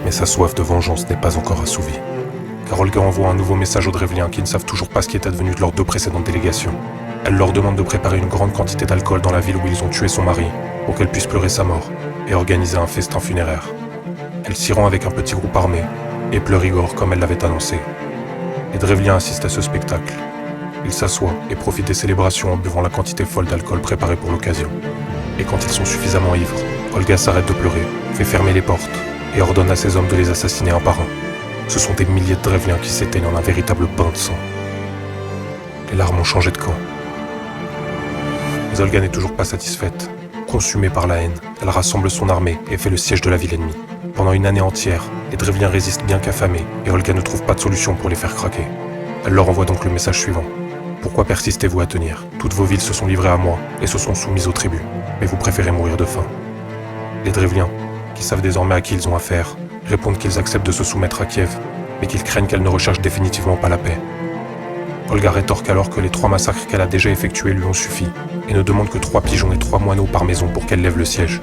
Mais sa soif de vengeance n'est pas encore assouvie. Car Olga envoie un nouveau message aux Drevliens qui ne savent toujours pas ce qui est advenu de leurs 2 précédentes délégations. Elle leur demande de préparer une grande quantité d'alcool dans la ville où ils ont tué son mari, pour qu'elle puisse pleurer sa mort, et organiser un festin funéraire. Elle s'y rend avec un petit groupe armé, et pleure Igor comme elle l'avait annoncé. Les Drevliens assistent à ce spectacle. Ils s'assoient et profitent des célébrations en buvant la quantité folle d'alcool préparée pour l'occasion. Et quand ils sont suffisamment ivres, Olga s'arrête de pleurer, fait fermer les portes, et ordonne à ses hommes de les assassiner un par un. Ce sont des milliers de Drevliens qui s'éteignent en un véritable bain de sang. Les larmes ont changé de camp. Mais Olga n'est toujours pas satisfaite. Consumée par la haine, elle rassemble son armée et fait le siège de la ville ennemie. Pendant une année entière, les Drevliens résistent bien qu'affamés, et Olga ne trouve pas de solution pour les faire craquer. Elle leur envoie donc le message suivant. Pourquoi persistez-vous à tenir? Toutes vos villes se sont livrées à moi et se sont soumises aux tribus, mais vous préférez mourir de faim. Les Drevliens, qui savent désormais à qui ils ont affaire, répondent qu'ils acceptent de se soumettre à Kiev, mais qu'ils craignent qu'elle ne recherche définitivement pas la paix. Olga rétorque alors que les 3 massacres qu'elle a déjà effectués lui ont suffi, et ne demande que 3 pigeons et 3 moineaux par maison pour qu'elle lève le siège.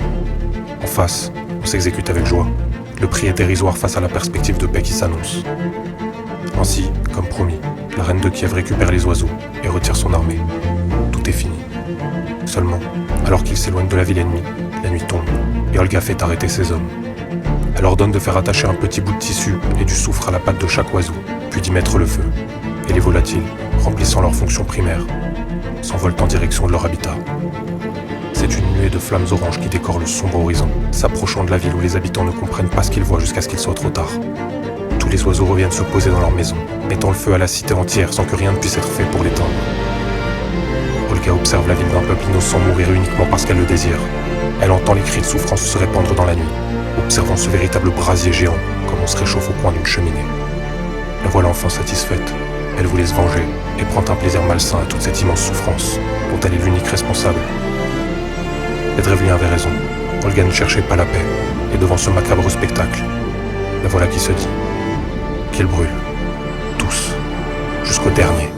En face, on s'exécute avec joie. Le prix est dérisoire face à la perspective de paix qui s'annonce. Ainsi, comme promis, la reine de Kiev récupère les oiseaux et retire son armée. Tout est fini. Seulement, alors qu'ils s'éloignent de la ville ennemie, la nuit tombe, et Olga fait arrêter ses hommes. Elle ordonne de faire attacher un petit bout de tissu et du soufre à la patte de chaque oiseau, puis d'y mettre le feu. Et les volatiles, remplissant leur fonction primaire, s'envolent en direction de leur habitat. C'est une nuée de flammes oranges qui décore le sombre horizon, s'approchant de la ville où les habitants ne comprennent pas ce qu'ils voient jusqu'à ce qu'il soit trop tard. Tous les oiseaux reviennent se poser dans leur maison, mettant le feu à la cité entière sans que rien ne puisse être fait pour l'éteindre. Olga observe la ville d'un peuple innocent mourir uniquement parce qu'elle le désire. Elle entend les cris de souffrance se répandre dans la nuit, observant ce véritable brasier géant comme on se réchauffe au coin d'une cheminée. La voilà enfin satisfaite. Elle voulait se venger et prend un plaisir malsain à toute cette immense souffrance dont elle est l'unique responsable. Les Drevliens avaient raison. Olga ne cherchait pas la paix, et devant ce macabre spectacle, la voilà qui se dit qu'ils brûlent, tous, jusqu'au dernier.